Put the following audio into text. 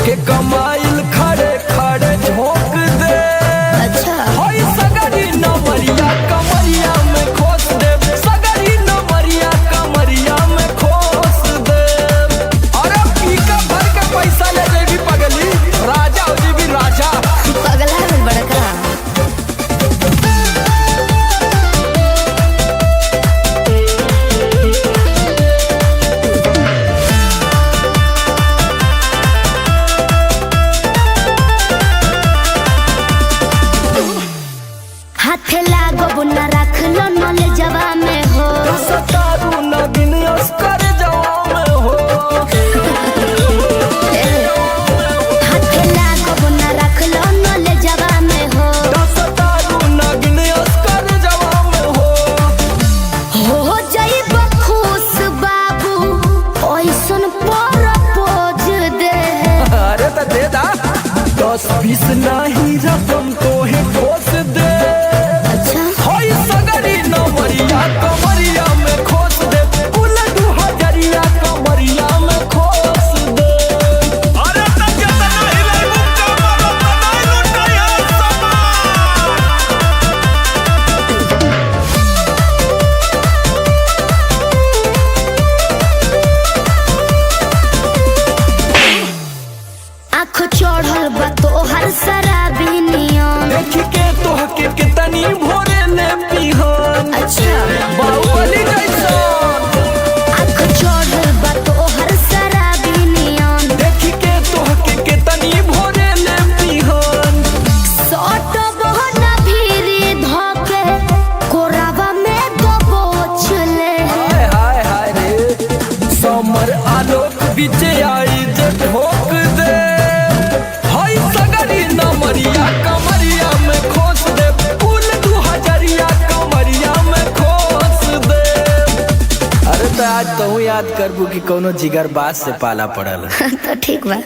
के कमाइल खड़े खड़े झोंक दे। अच्छा होई सगरी नमरिया कमरिया में खोस दे, सगरी नमरिया कमरिया में खोस दे। अरे पीका भर के पैसा ले जेबी पगली, राजा हो जेबी राजा। पगला है बड़का। हाथ लागो न रख लो नले जवा में हो, सतारू नगिन अस्कर जवा में हो। हाथ लागो न रख लो नले जवा में हो, सतारू नगिन अस्कर जवा में हो जाइब खुश बाबू ओइसन प्रपोज दे। अरे तो दे दा 10-20 नहीं रकम तो है ठोस दे। अच्छा होई सगरी नमरिया कमरिया में खोस दे, उलट हजरिया कमरिया में खोस दे। अरे तो कितना हिलाई मुक्का मारो बनाई लुटाया समान। आँख चढ़ल बा तोहर शराबी नियन। देख के तोहके कितनी भोरे ले पिहन। अच्छा बाहुबली जैसन। आँख चढ़ल बा तोहर शराबी नियन। देख के तोहके कितनी भोरे ले पिहन। सट बहना भीरी धके कोरावा में दबोच ले। हाय हाय हाय रे समर आलोक बीच आई जे ठोक दे। हाय सगरी नमरिया कमरिया में खोस दे, फूल 2000 कमरिया में खोस दे। अरे तो आज तू याद करबू कि कोनो जिगर बात से पाला पड़ल। तो ठीक बा।